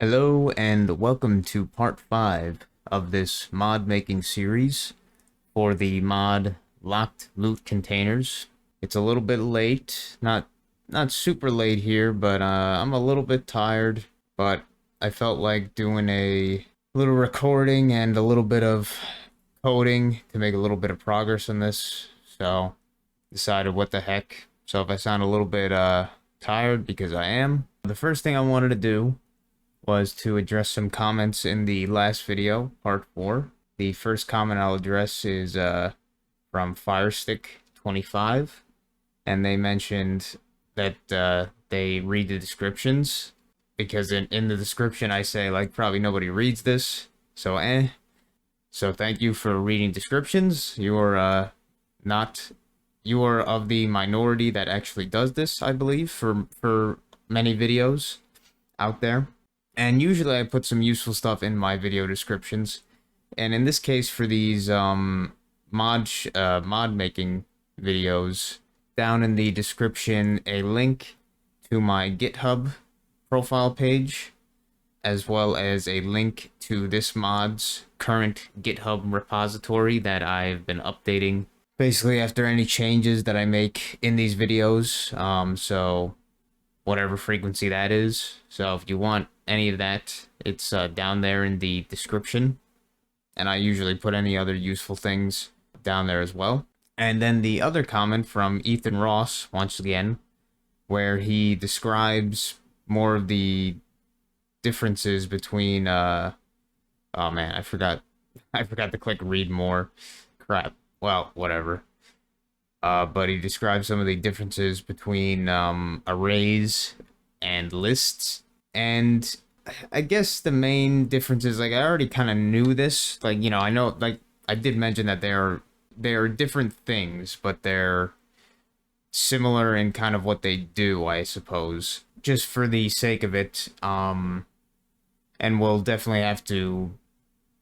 Hello and welcome to part 5 of this mod making series for the mod Locked Loot Containers. It's a little bit late, not super late here, but I'm a little bit tired, but I felt like doing a little recording and a little bit of coding to make a little bit of progress on this, so decided what the heck. So if I sound a little bit tired, because I am, the first thing I wanted to do was to address some comments in the last video, part 4. The first comment I'll address is from Firestick25, and they mentioned that they read the descriptions, because in the description I say, like, probably nobody reads this, so So thank you for reading descriptions. You are of the minority that actually does this, I believe, for many videos out there. And usually I put some useful stuff in my video descriptions. And in this case, for these mod making videos, down in the description, a link to my GitHub profile page, as well as a link to this mod's current GitHub repository that I've been updating basically after any changes that I make in these videos. So whatever frequency that is. So if you want any of that, it's down there in the description. And I usually put any other useful things down there as well. And then the other comment from Ethan Ross, once again, where he describes more of the differences between oh man, I forgot to click read more. Crap. Well, whatever. But he describes some of the differences between arrays and lists. And I guess the main difference is, like, I already kind of knew this. Like, you know, I know, like, I did mention that they're different things, but they're similar in kind of what they do, I suppose. Just for the sake of it, and we'll definitely have to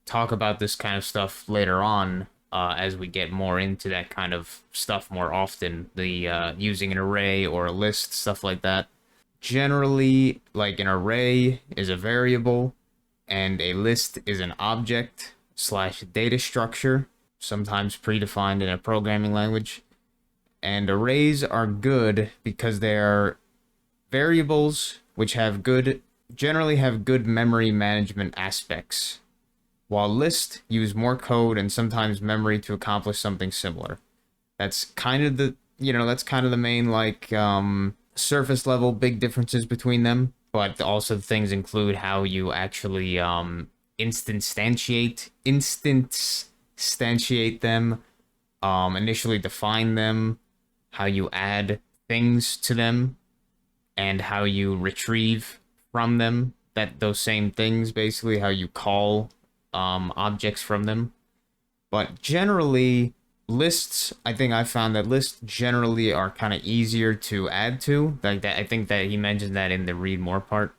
talk about this kind of stuff later on, as we get more into that kind of stuff more often, the using an array or a list, stuff like that. Generally, like, an array is a variable, and a list is an object slash data structure, sometimes predefined in a programming language. And arrays are good because they are variables which generally have good memory management aspects, while lists use more code and sometimes memory to accomplish something similar. That's kind of the main, like, surface level big differences between them, but also things include how you actually instantiate them, initially define them, how you add things to them, and how you retrieve from them those same things, basically how you call objects from them. But generally, lists, I think I found that lists generally are kind of easier to add to. Like that, I think that he mentioned that in the read more part.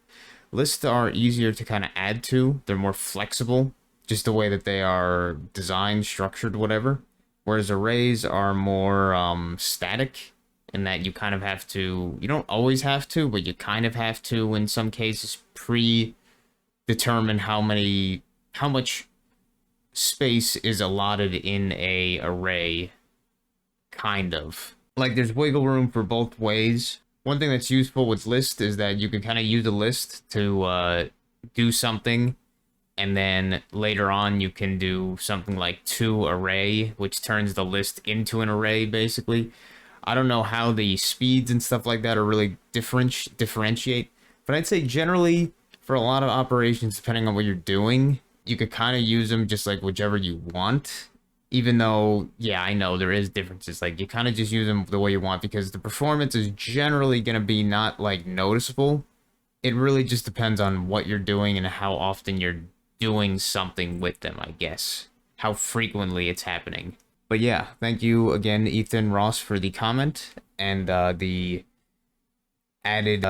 Lists are easier to kind of add to. They're more flexible, just the way that they are designed, structured, whatever. Whereas arrays are more static, in that you kind of have to, you don't always have to, but you kind of have to, in some cases, predetermine how much space is allotted in a array, kind of. Like, there's wiggle room for both ways. One thing that's useful with list is that you can kind of use a list to do something, and then later on you can do something like toArray, which turns the list into an array, basically. I don't know how the speeds and stuff like that are really differentiate, but I'd say generally for a lot of operations, depending on what you're doing, you could kind of use them just like whichever you want. Even though, yeah, I know there is differences. Like, you kind of just use them the way you want, because the performance is generally going to be not, like, noticeable. It really just depends on what you're doing and how often you're doing something with them, I guess. How frequently it's happening. But yeah, thank you again, Ethan Ross, for the comment and the added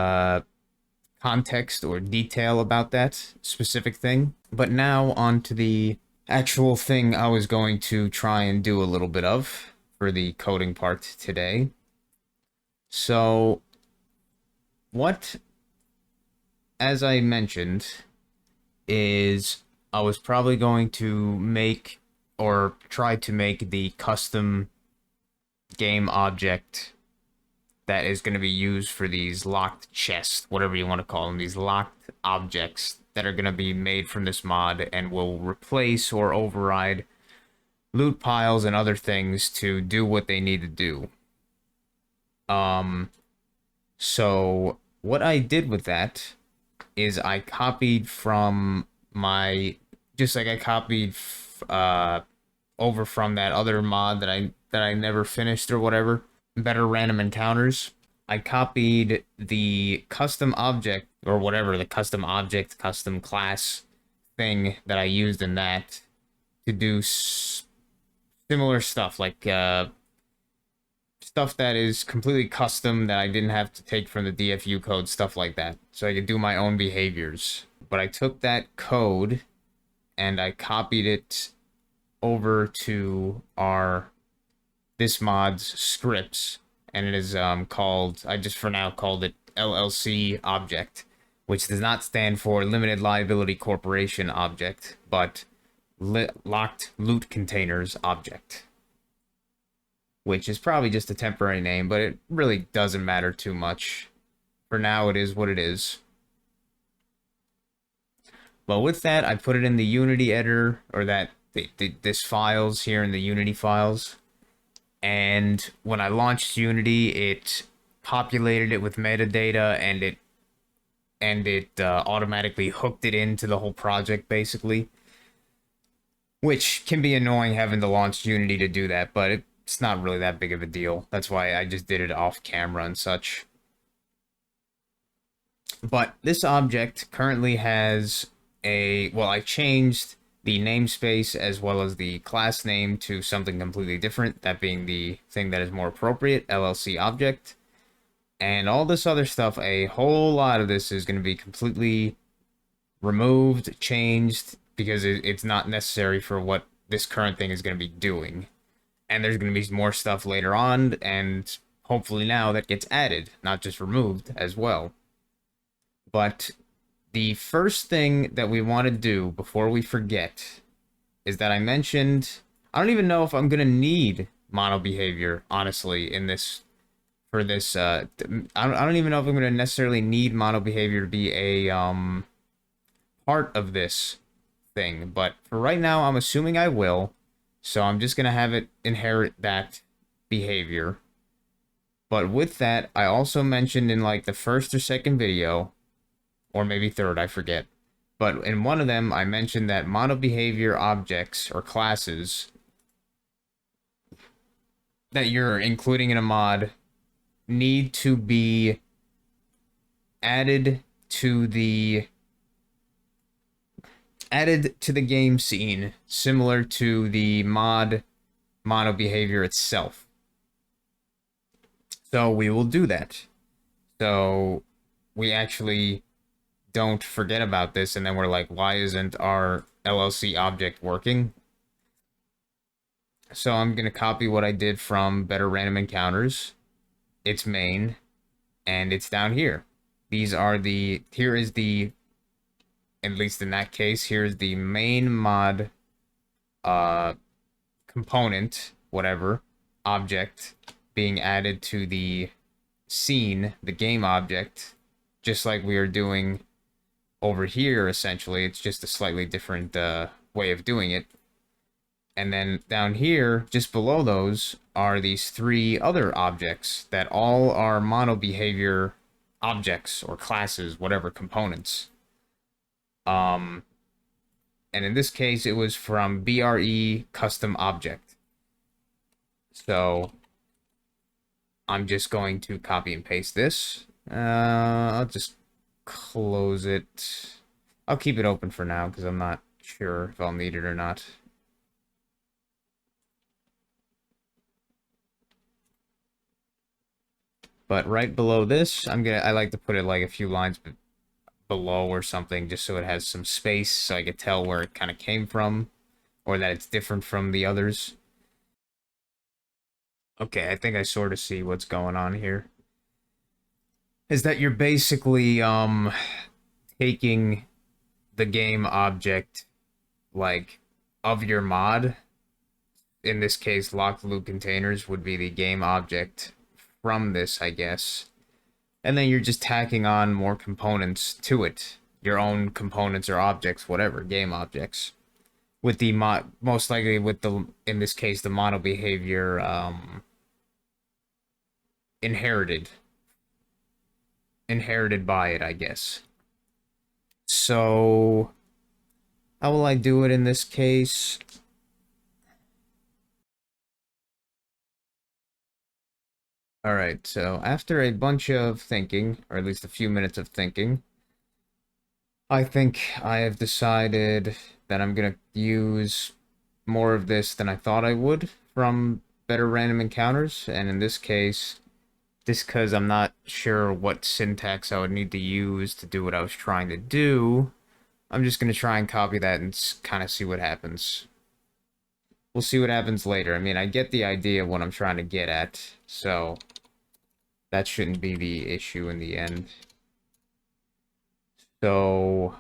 context or detail about that specific thing. But now on to the actual thing I was going to try and do a little bit of for the coding part today. So, as I mentioned, is I was probably going to make or try to make the custom game object that is going to be used for these locked chests, whatever you want to call them, these locked objects that are going to be made from this mod and will replace or override loot piles and other things to do what they need to do. So what I did with that is I copied from my, just like I copied over from that other mod that I never finished or whatever, Better Random Encounters. I copied the custom object or whatever, the custom object, custom class thing that I used in that to do similar stuff, like stuff that is completely custom that I didn't have to take from the DFU code, stuff like that. So I could do my own behaviors. But I took that code and I copied it over to this mod's scripts, and it is called, I just for now called it LLC object, which does not stand for Limited Liability Corporation object, but Locked Loot Containers object, which is probably just a temporary name, but it really doesn't matter too much. For now, it is what it is. Well, with that, I put it in the Unity editor, or this files here in the Unity files. And when I launched Unity, it populated it with metadata, and it automatically hooked it into the whole project, basically. Which can be annoying having to launch Unity to do that, but it's not really that big of a deal. That's why I just did it off camera and such. But this object currently has well, I changed the namespace as well as the class name to something completely different, that being the thing that is more appropriate, LLC object. And all this other stuff, a whole lot of this is going to be completely removed, changed, because it's not necessary for what this current thing is going to be doing. And there's going to be more stuff later on, and hopefully now that gets added, not just removed as well. But the first thing that we want to do before we forget is that I mentioned, I don't even know if I'm going to need mono behavior, honestly, in this, for this, I don't even know if I'm going to necessarily need mono behavior to be a, part of this thing, but for right now, I'm assuming I will, so I'm just going to have it inherit that behavior. But with that, I also mentioned in, like, the first or second video, or maybe third, I forget. But in one of them, I mentioned that mono behavior objects or classes that you're including in a mod need to be added to the game scene, similar to the mod mono behavior itself. So we will do that. So we actually don't forget about this, and then we're like, why isn't our LLC object working? So I'm going to copy what I did from Better Random Encounters, its main, and it's down here. Here is the, at least in that case, here's the main mod component, whatever, object being added to the scene, the game object, just like we are doing over here. Essentially, it's just a slightly different way of doing it. And then down here, just below those, are these three other objects that all are mono behavior objects or classes, whatever, components. And in this case, it was from BRE custom object. So I'm just going to copy and paste this. I'll just close it. I'll keep it open for now because I'm not sure if I'll need it or not. But right below this, I like to put it like a few lines below or something, just so it has some space so I could tell where it kind of came from, or that it's different from the others. Okay, I think I sort of see what's going on here. Is that you're basically taking the game object, like, of your mod. In this case, locked loot containers would be the game object from this, I guess. And then you're just tacking on more components to it. Your own components or objects, whatever, game objects. With the most likely with the, in this case, the mono behavior inherited by it, I guess. So how will I do it in this case? All right, so after a bunch of thinking, or at least a few minutes of thinking, I think I have decided that I'm gonna use more of this than I thought I would from better random encounters, and in this case, just because I'm not sure what syntax I would need to use to do what I was trying to do, I'm just gonna try and copy that and kind of see what happens. We'll see what happens later. I mean, I get the idea of what I'm trying to get at, so that shouldn't be the issue in the end. So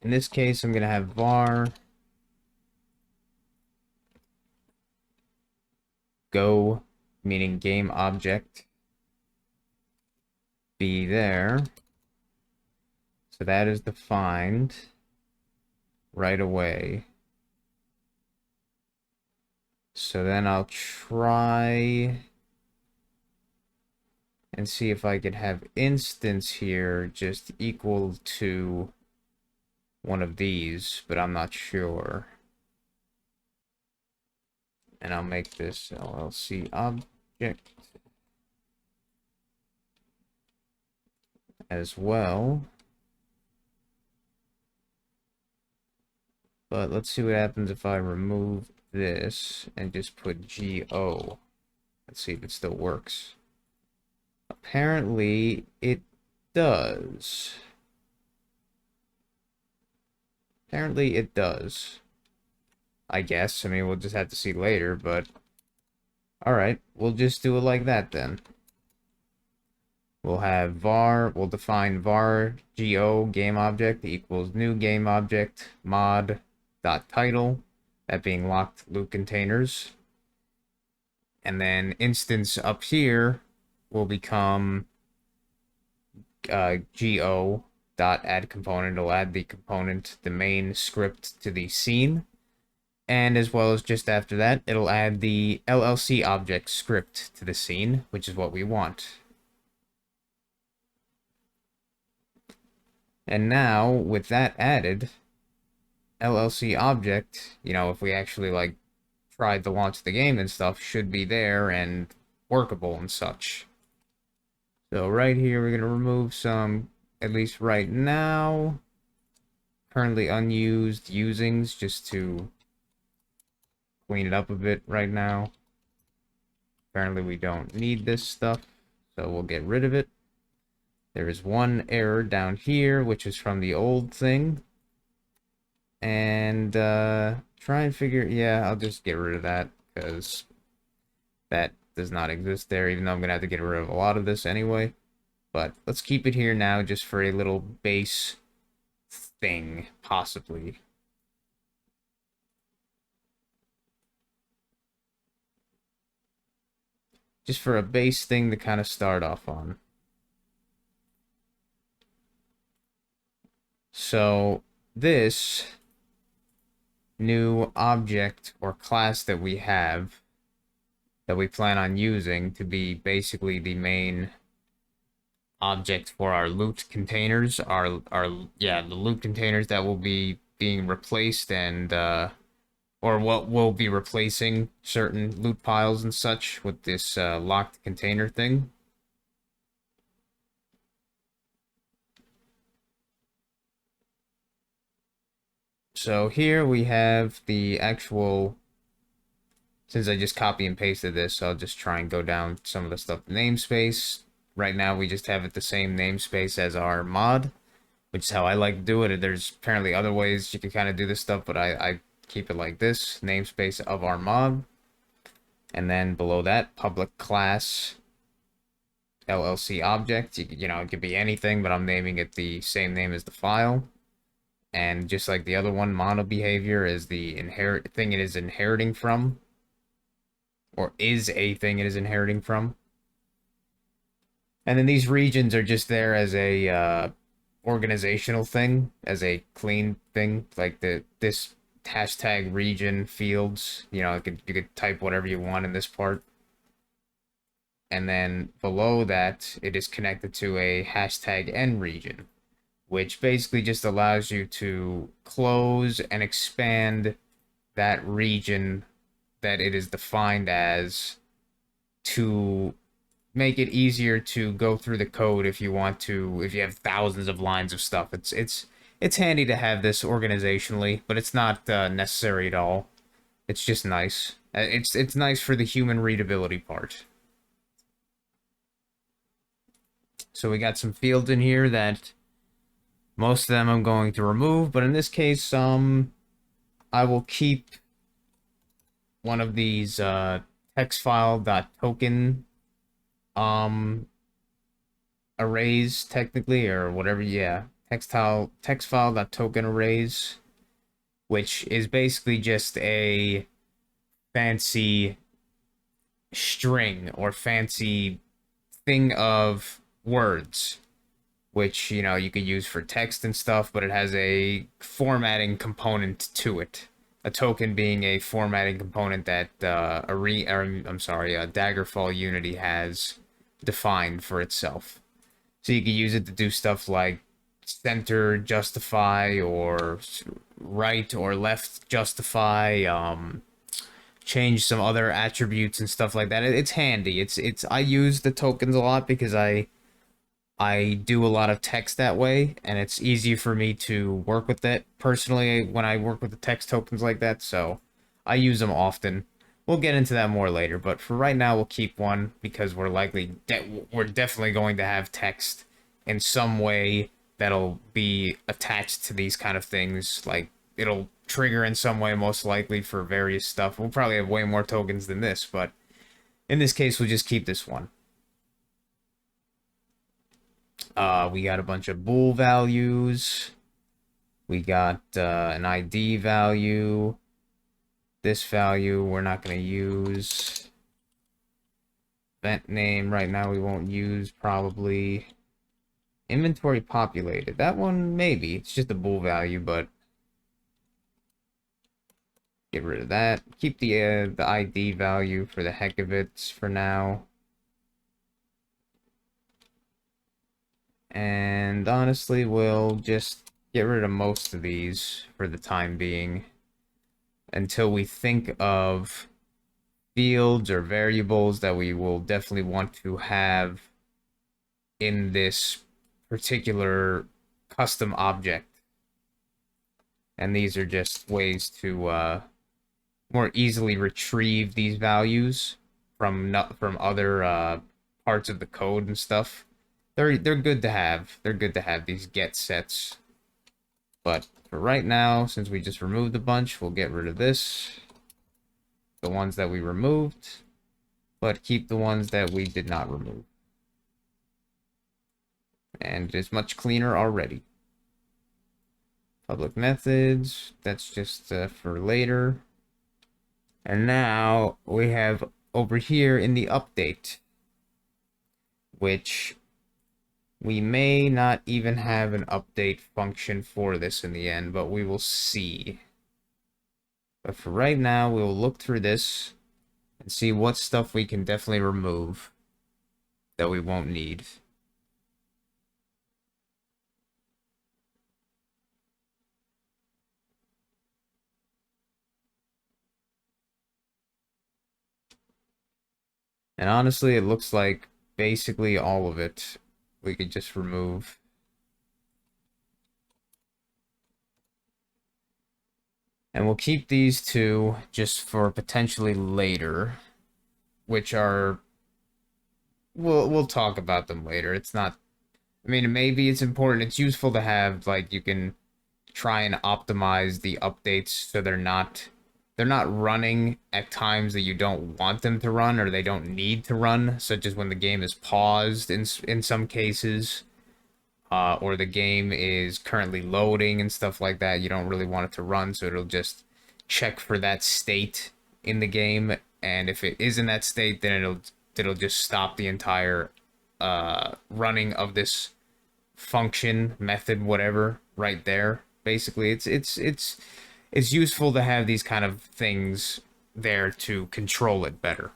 in this case, I'm going to have var go, meaning game object, be there. So that is defined right away. So then I'll try and see if I could have instance here just equal to one of these, but I'm not sure. And I'll make this LLC object as well. But let's see what happens if I remove this and just put GO. Let's see if it still works. Apparently, it does. Apparently, it does. I guess. I mean, we'll just have to see later, but... Alright, we'll just do it like that then. We'll have var, we'll define var go game object equals new game object mod dot title, that being locked loot containers. And then instance up here will become go dot add component. It'll add the component, the main script to the scene. And as well as just after that, it'll add the LLC object script to the scene, which is what we want. And now, with that added, LLC object, you know, if we actually, like, tried to launch the game and stuff, should be there and workable and such. So right here, we're going to remove some, at least right now, currently unused usings, just to clean it up a bit right now. Apparently we don't need this stuff, so we'll get rid of it. There is one error down here, which is from the old thing. And try and figure, yeah, I'll just get rid of that, because that does not exist there, even though I'm going to have to get rid of a lot of this anyway. But let's keep it here now, just for a little base thing, possibly. Just for a base thing to kind of start off on. So this new object or class that we have, that we plan on using to be basically the main object for our loot containers, the loot containers that will be being replaced and or what will be replacing certain loot piles and such with this locked container thing. So here we have the actual, since I just copy and pasted this, I'll just try and go down some of the stuff. Namespace, right now we just have it the same namespace as our mod, which is how I like to do it. There's apparently other ways you can kind of do this stuff, but I keep it like this, namespace of our mod. And then below that, public class LLC object. You know, it could be anything, but I'm naming it the same name as the file. And just like the other one, mono behavior is the inherit thing it is inheriting from, or is a thing it is inheriting from. And then these regions are just there as a organizational thing, as a clean thing, like this hashtag region fields. You know, you could type whatever you want in this part. And then below that, it is connected to a hashtag n region, which basically just allows you to close and expand that region that it is defined as to make it easier to go through the code if you want to, if you have thousands of lines of stuff. It's handy to have this organizationally, but it's not necessary at all. It's just nice. It's nice for the human readability part. So we got some fields in here that most of them I'm going to remove, but in this case, I will keep one of these text file.token arrays technically, or whatever. Yeah, text file.token arrays, which is basically just a fancy string or fancy thing of words, which, you know, you could use for text and stuff, but it has a formatting component to it. A token being a formatting component that Daggerfall Unity has defined for itself. So you can use it to do stuff like center justify, or right or left justify, change some other attributes and stuff like that. It's handy. I use the tokens a lot because I do a lot of text that way, and it's easy for me to work with it personally when I work with the text tokens like that, so I use them often. We'll get into that more later, but for right now, we'll keep one because we're definitely going to have text in some way that'll be attached to these kind of things. Like, it'll trigger in some way, most likely, for various stuff. We'll probably have way more tokens than this, but in this case, we'll just keep this one. We got a bunch of bool values. We got an ID value. This value we're not going to use. Event name right now we won't use, probably. Inventory populated. That one, maybe. It's just a bool value, but get rid of that. Keep the ID value for the heck of it for now. And honestly, we'll just get rid of most of these for the time being until we think of fields or variables that we will definitely want to have in this particular custom object. And these are just ways to more easily retrieve these values from other parts of the code and stuff. They're good to have. They're good to have, these get sets. But for right now, since we just removed a bunch, we'll get rid of this. The ones that we removed, but keep the ones that we did not remove. And it's much cleaner already. Public methods, that's just for later. And now we have over here in the update, which we may not even have an update function for this in the end, but we will see. But for right now, we will look through this and see what stuff we can definitely remove that we won't need. And honestly, it looks like basically all of it we could just remove. And we'll keep these two just for potentially later, which are, we'll talk about them later. It's not, I mean, maybe it's important. It's useful to have, like, you can try and optimize the updates so they're not they're not running at times that you don't want them to run or they don't need to run, such as when the game is paused in some cases, or the game is currently loading and stuff like that. You don't really want it to run, so it'll just check for that state in the game, and if it is in that state, then it'll just stop the entire running of this function, method, whatever, right there. Basically, it's useful to have these kind of things there to control it better.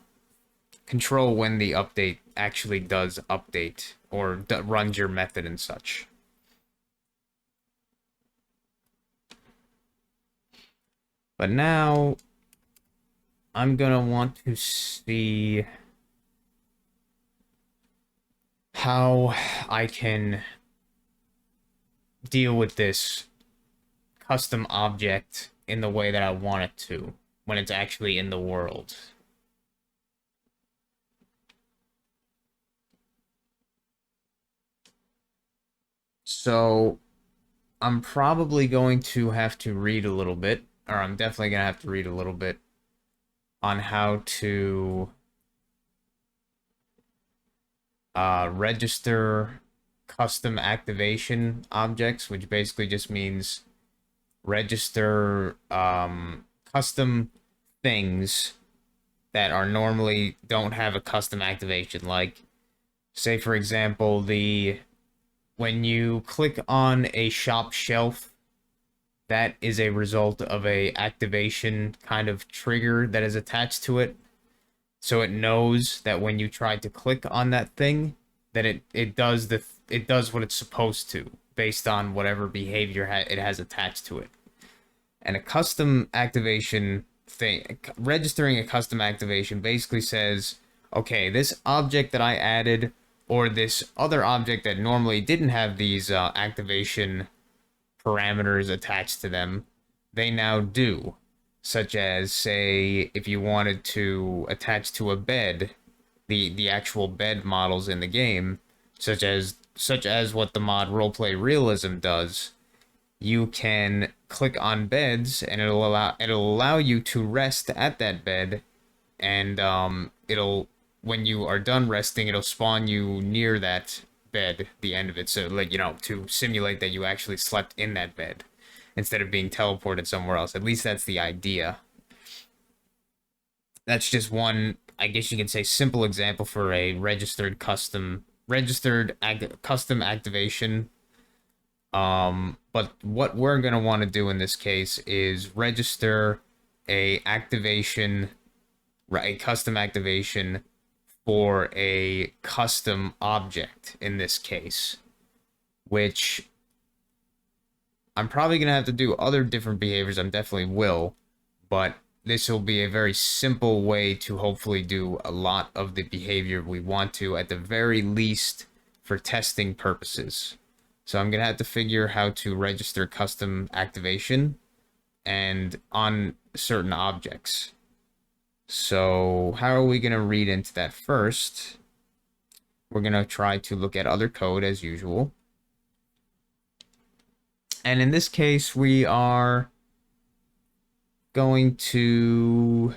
Control when the update actually does update or runs your method and such. But now I'm gonna want to see how I can deal with this custom object in the way that I want it to when it's actually in the world. So I'm probably going to have to read a little bit, or I'm definitely going to have to read a little bit on how to register custom activation objects, which basically just means register custom things that are normally don't have a custom activation. Like, say for example, when you click on a shop shelf, that is a result of a activation kind of trigger that is attached to it. So it knows that when you try to click on that thing, that it does what it's supposed to based on whatever behavior it has attached to it. And a custom activation thing, registering a custom activation basically says, okay, this object that I added, or this other object that normally didn't have these activation parameters attached to them, they now do. Such as, say, if you wanted to attach to a bed, the actual bed models in the game, such as what the mod Roleplay Realism does, you can click on beds and it'll allow you to rest at that bed, and it'll, when you are done resting, it'll spawn you near that bed, the end of it, so like, to simulate that you actually slept in that bed instead of being teleported somewhere else. At least that's the idea. That's just one, I guess you could say, simple example for a custom activation. But what we're gonna want to do in this case is register a custom activation for a custom object in this case, which I'm probably gonna have to do other different behaviors. I definitely will, but this will be a very simple way to hopefully do a lot of the behavior we want to, at the very least, for testing purposes. So I'm gonna have to figure how to register custom activation and on certain objects. So how are we gonna read into that first? We're gonna try to look at other code as usual. And in this case, we are going to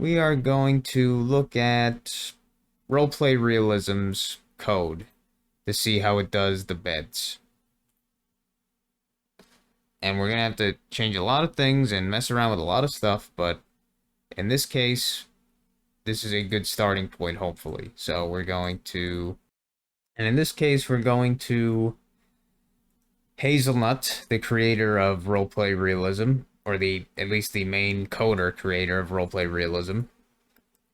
look at Roleplay Realism's code to see how it does the beds. And we're gonna have to change a lot of things and mess around with a lot of stuff, but in this case, this is a good starting point, hopefully. So we're going to, and in this case, we're going to Hazelnut, the creator of Roleplay Realism, or at least the main coder creator of Roleplay Realism.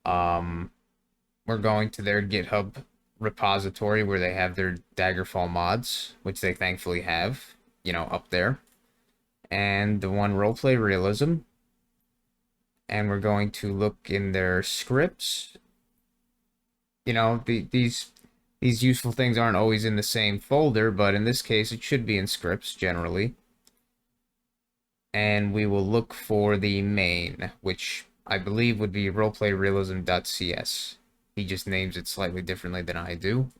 We're going to their GitHub repository where they have their Daggerfall mods, which they thankfully have, up there. And the one Roleplay Realism. And we're going to look in their scripts. These useful things aren't always in the same folder, but in this case, it should be in scripts, generally. And we will look for the main, which I believe would be roleplayrealism.cs. He just names it slightly differently than I do.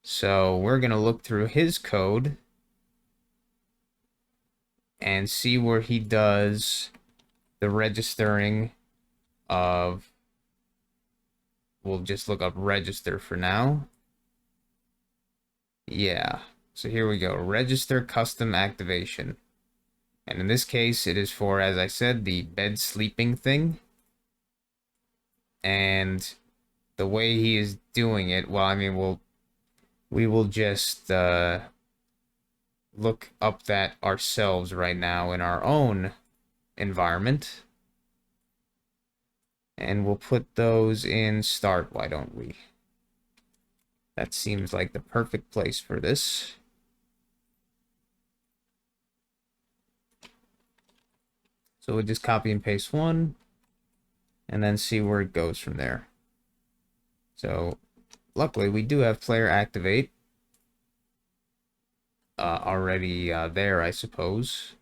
So we're going to look through his code. and see where he does the registering of, we'll just look up register for now. Yeah, so here we go, register custom activation. And in this case, it is for, as I said, the bed sleeping thing. And the way he is doing it, well, I mean, we will just look up that ourselves right now in our own environment. And we'll put those in start, why don't we? That seems like the perfect place for this. So we'll just copy and paste one, and then see where it goes from there. So luckily, we do have player activate already there, I suppose.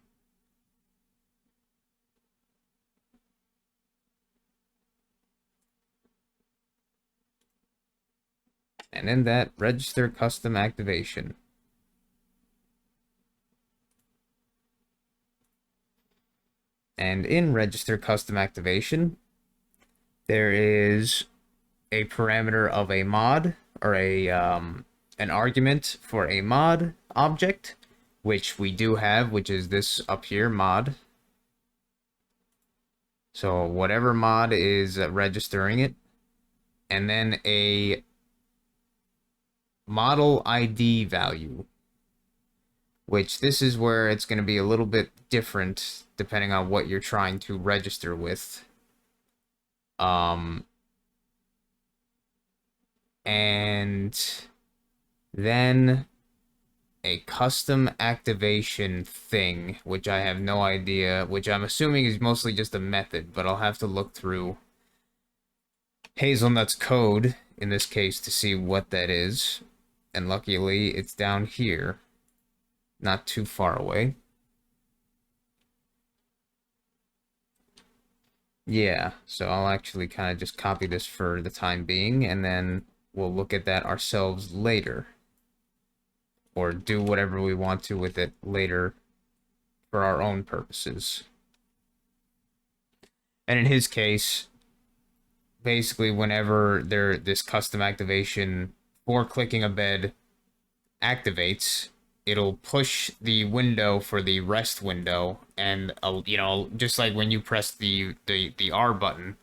And in that, register custom activation. And in register custom activation, there is a parameter of a mod, or a an argument for a mod object, which we do have, which is this up here, mod. So whatever mod is registering it, and then a model ID value, which this is where it's going to be a little bit different depending on what you're trying to register with. And then a custom activation thing, which I have no idea, which I'm assuming is mostly just a method, but I'll have to look through Hazelnut's code in this case to see what that is. And luckily, it's down here, not too far away. Yeah, so I'll actually kind of just copy this for the time being, and then we'll look at that ourselves later. Or do whatever we want to with it later for our own purposes. And in his case, basically whenever this custom activation for clicking a bed activates, it'll push the window for the rest window, and you know, just like when you press the R button,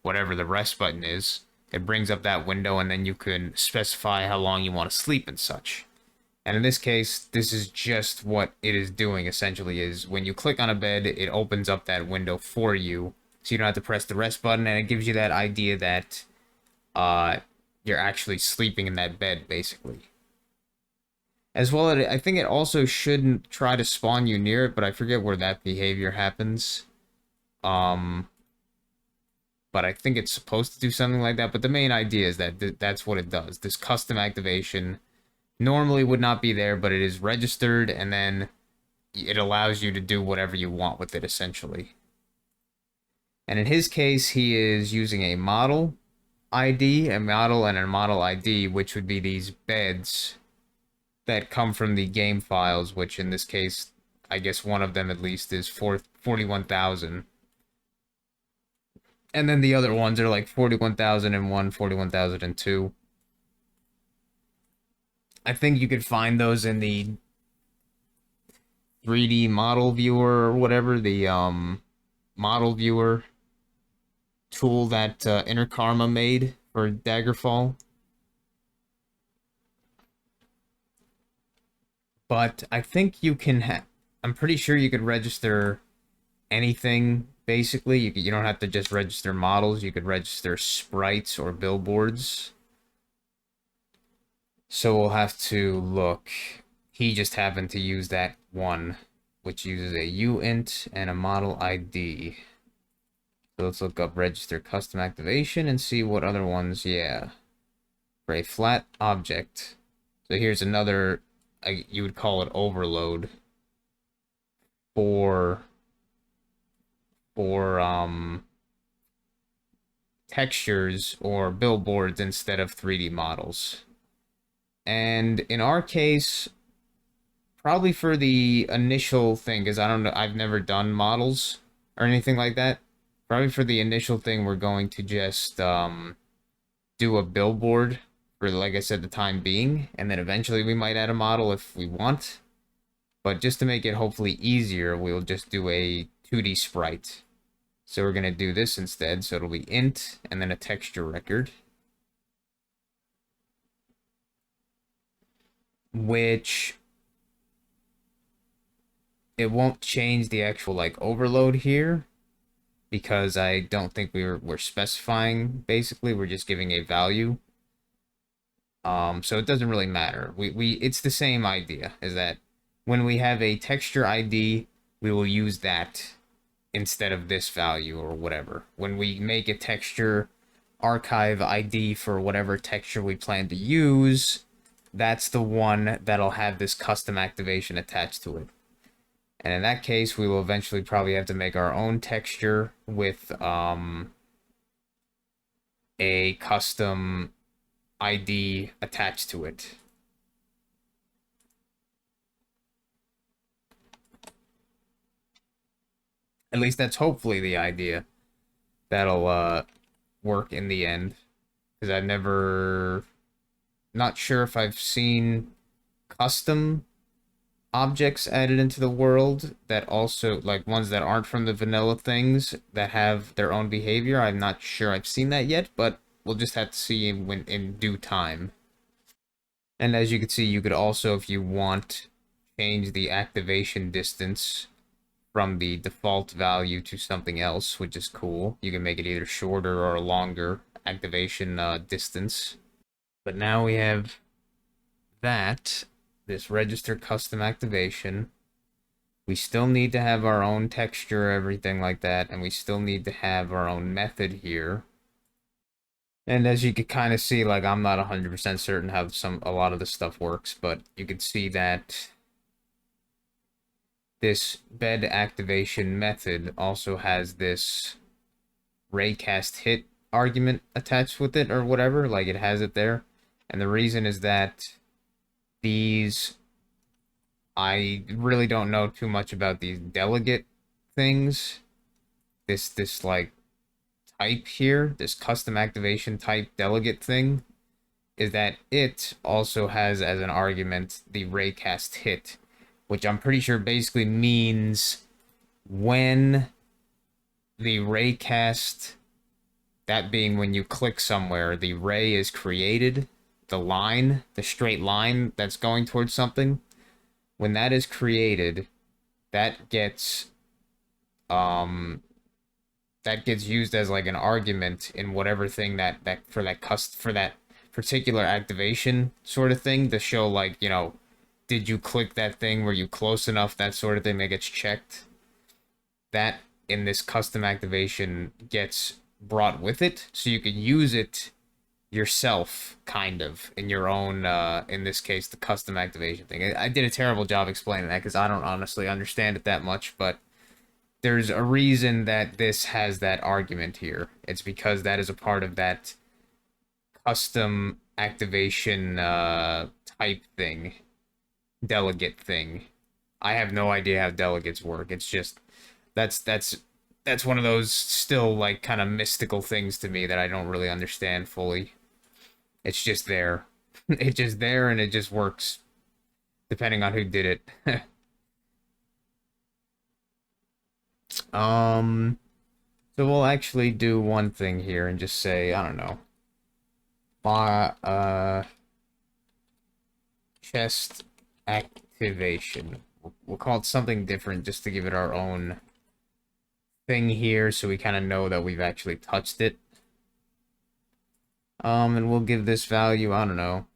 whatever the rest button is, it brings up that window, and then you can specify how long you want to sleep and such. And in this case, this is just what it is doing, essentially, is when you click on a bed, it opens up that window for you, so you don't have to press the rest button, and it gives you that idea that you're actually sleeping in that bed, basically. As well, I think it also shouldn't try to spawn you near it, but I forget where that behavior happens. But I think it's supposed to do something like that, but the main idea is that that's what it does. This custom activation normally would not be there, but it is registered, and then it allows you to do whatever you want with it, essentially. And in his case, he is using a model ID, a model and a model ID, which would be these beds that come from the game files, which in this case, I guess one of them at least is 41,000. And then the other ones are like 41,001, 41,002. I think you could find those in the 3D model viewer or whatever, the model viewer tool that Inner Karma made for Daggerfall. But I think you can I'm pretty sure you could register anything, basically. You don't have to just register models, you could register sprites or billboards. So we'll have to look. He just happened to use that one, which uses a uint and a model ID. So let's look up register custom activation and see what other ones, yeah. For a flat object. So here's another, you would call it overload for textures or billboards instead of 3D models. And in our case, Probably for the initial thing, because I don't know, I've never done models or anything like that. Probably for the initial thing, we're going to just do a billboard for, like I said, the time being, and then eventually we might add a model if we want. But just to make it hopefully easier, we'll just do a 2D sprite. So we're going to do this instead, so it'll be int, and then a texture record. Which it won't change the actual like overload here because I don't think we're specifying, basically we're just giving a value. So it doesn't really matter. It's the same idea, is that when we have a texture ID, we will use that instead of this value or whatever. When we make a texture archive ID for whatever texture we plan to use, that's the one that'll have this custom activation attached to it. And in that case, we will eventually probably have to make our own texture with a custom ID attached to it. At least that's hopefully the idea. That'll work in the end. Because I've never... Not sure if I've seen custom objects added into the world that also, like, ones that aren't from the vanilla things that have their own behavior. I'm not sure I've seen that yet, but we'll just have to see when in due time. And as you can see, you could also, if you want, change the activation distance from the default value to something else, which is cool. You can make it either shorter or longer activation distance. But now we have that, this register custom activation. We still need to have our own texture, everything like that, and we still need to have our own method here. And as you can kind of see, like, I'm not 100% certain how a lot of this stuff works, but you can see that this bed activation method also has this raycast hit argument attached with it or whatever, like it has it there. And the reason is that these, I really don't know too much about these delegate things. This like type here, this custom activation type delegate thing, is that it also has as an argument the raycast hit, which I'm pretty sure basically means when the raycast, that being when you click somewhere, the ray is created, the line, the straight line that's going towards something, when that is created, that gets used as like an argument in whatever thing that for that particular activation sort of thing to show, like, you know, did you click that thing, were you close enough, that sort of thing that gets checked. That in this custom activation gets brought with it, so you can use it yourself, kind of, in your own, in this case, the custom activation thing. I did a terrible job explaining that because I don't honestly understand it that much, but there's a reason that this has that argument here. It's because that is a part of that custom activation type thing, delegate thing. I have no idea how delegates work. It's just that's one of those still like kind of mystical things to me that I don't really understand fully. It's just there. It's just there and it just works depending on who did it. So we'll actually do one thing here and just say, I don't know, chest activation. We'll call it something different just to give it our own thing here so we kind of know that we've actually touched it. And we'll give this value, I don't know,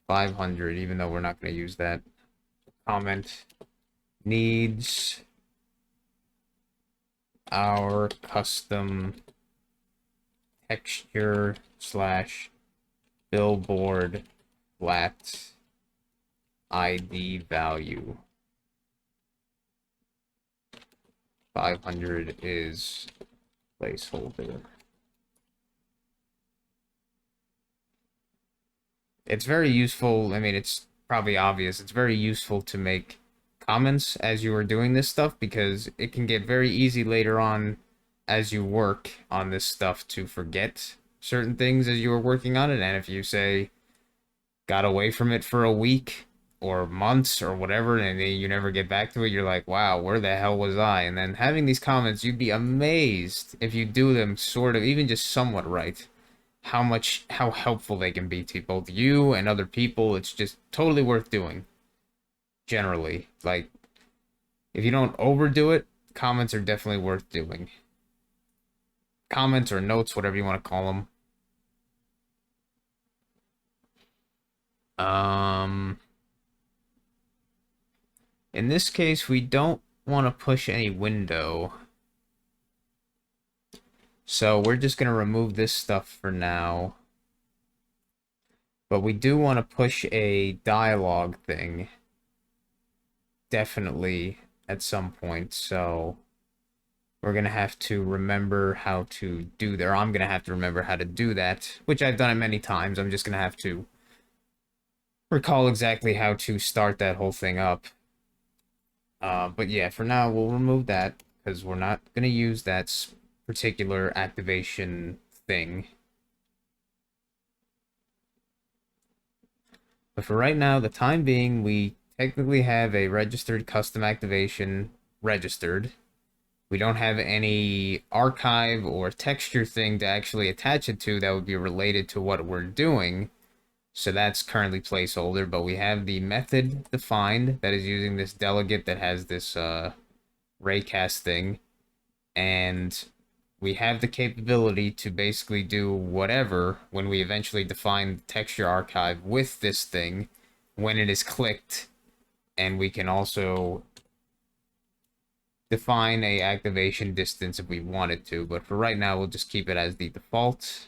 500, even though we're not going to use that. Comment needs our custom texture slash billboard flat ID value. 500 is placeholder. It's very useful. I mean, it's probably obvious, it's very useful to make comments as you are doing this stuff because it can get very easy later on as you work on this stuff to forget certain things as you are working on it. And if you say got away from it for a week or months or whatever, and then you never get back to it, you're like, wow, where the hell was I? And then having these comments, you'd be amazed if you do them sort of, even just somewhat right, how helpful they can be to both you and other people. It's just totally worth doing, generally. Like, if you don't overdo it, comments are definitely worth doing. Comments or notes, whatever you want to call them. In this case, we don't want to push any window. So we're just going to remove this stuff for now. But we do want to push a dialogue thing. Definitely at some point. So we're going to have to remember how to do that. Or I'm going to have to remember how to do that. Which I've done it many times. I'm just going to have to recall exactly how to start that whole thing up. But yeah, for now, we'll remove that. Because we're not going to use that particular activation thing. But for right now, the time being, we technically have a registered custom activation registered. We don't have any archive or texture thing to actually attach it to that would be related to what we're doing. So that's currently placeholder, but we have the method defined that is using this delegate that has this raycast thing. And we have the capability to basically do whatever when we eventually define the texture archive with this thing when it is clicked. And we can also define a activation distance if we wanted to, but for right now we'll just keep it as the default.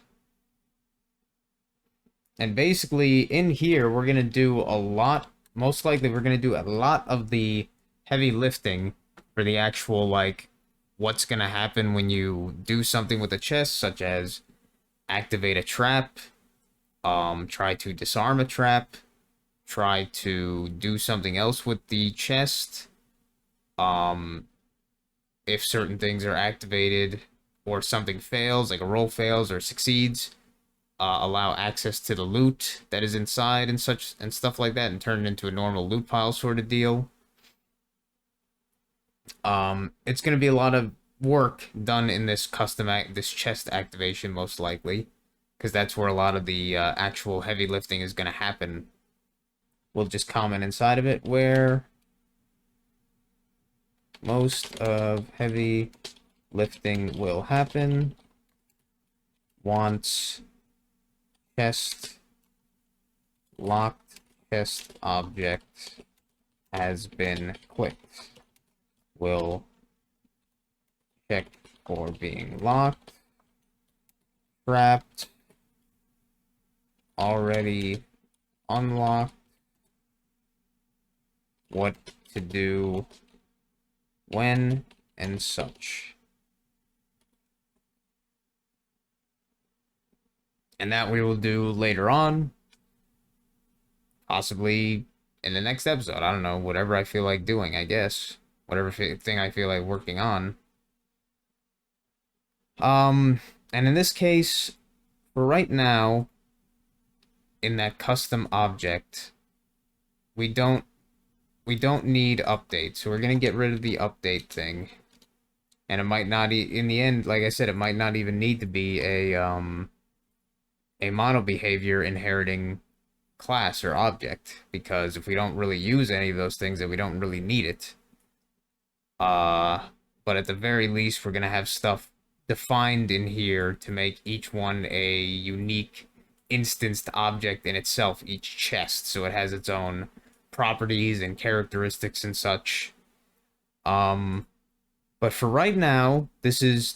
And basically in here we're going to do a lot, most likely we're going to do a lot of the heavy lifting for the actual, like, what's going to happen when you do something with a chest, such as activate a trap, try to disarm a trap, try to do something else with the chest, if certain things are activated or something fails, like a roll fails or succeeds, allow access to the loot that is inside and such and stuff like that and turn it into a normal loot pile sort of deal. It's going to be a lot of work done in this this chest activation, most likely, because that's where a lot of the actual heavy lifting is going to happen. We'll just comment inside of it where most of heavy lifting will happen once chest locked chest object has been clicked. Will check for being locked, trapped, already unlocked, what to do when, and such. And that we will do later on, possibly in the next episode. I don't know, whatever I feel like doing, I guess. Whatever thing I feel like working on. And in this case, for right now, in that custom object, we don't need updates, so we're gonna get rid of the update thing. And it might not, in the end, like I said, it might not even need to be a mono behavior inheriting class or object, because if we don't really use any of those things, then we don't really need it. But at the very least, we're gonna have stuff defined in here to make each one a unique instanced object in itself, each chest, so it has its own properties and characteristics and such. But for right now, this is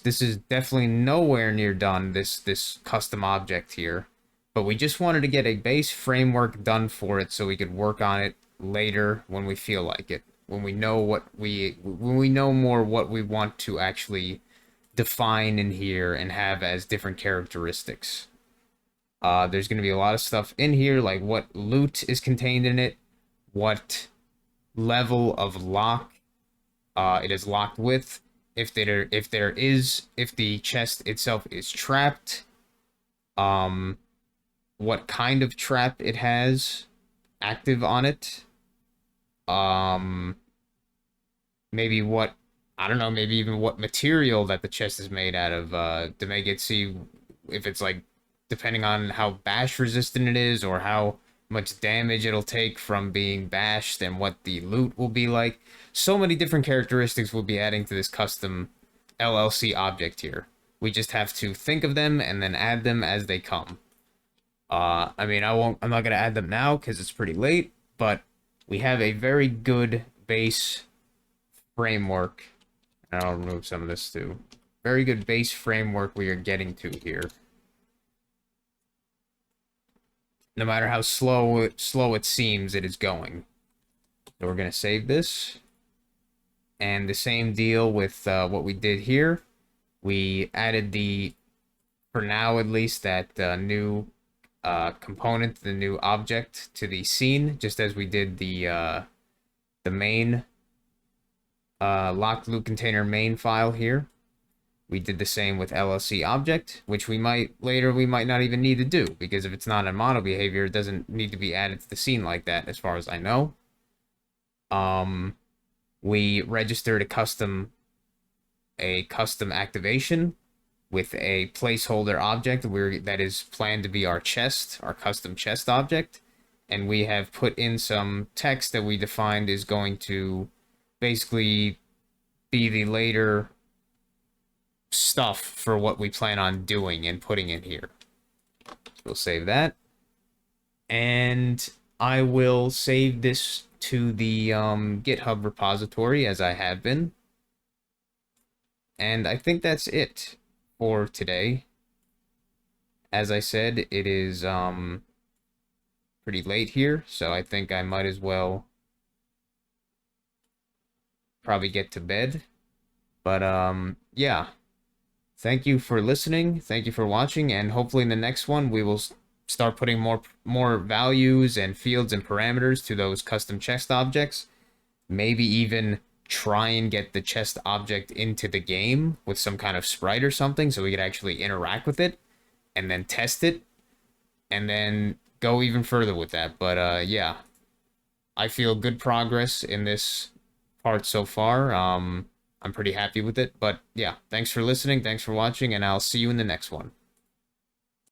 definitely nowhere near done, this custom object here. But we just wanted to get a base framework done for it so we could work on it later when we feel like it. When we know more what we want to actually define in here and have as different characteristics. There's going to be a lot of stuff in here, like what loot is contained in it, what level of lock it is locked with, if the chest itself is trapped, what kind of trap it has active on it, um, maybe what, I don't know, maybe even what material that the chest is made out of, to make it see if it's like, depending on how bash resistant it is or how much damage it'll take from being bashed and what the loot will be like. So many different characteristics will be adding to this custom LLC object here. We just have to think of them and then add them as they come. I mean, I'm not gonna add them now because it's pretty late, but we have a very good base framework. And I'll remove some of this too. Very good base framework we are getting to here. No matter how slow it seems, it is going. So we're gonna save this. And the same deal with what we did here. We added for now at least, that new component, the new object to the scene, just as we did the main locked loot container main file here. We did the same with LLC object, which we might not even need to do, because if it's not a mono behavior, it doesn't need to be added to the scene like that, as far as I know. We registered a custom activation with a placeholder object that is planned to be our chest, our custom chest object, and we have put in some text that we defined is going to basically be the later stuff for what we plan on doing and putting in here. We'll save that. And I will save this to the GitHub repository, as I have been. And I think that's it for today. As I said, it is pretty late here, so I think I might as well probably get to bed. But yeah. Thank you for listening. Thank you for watching, and hopefully in the next one we will start putting more values and fields and parameters to those custom chest objects. Maybe even try and get the chest object into the game with some kind of sprite or something, so we could actually interact with it and then test it and then go even further with that. But yeah, I feel good progress in this part so far. I'm pretty happy with it. But yeah, thanks for listening, thanks for watching, and I'll see you in the next one.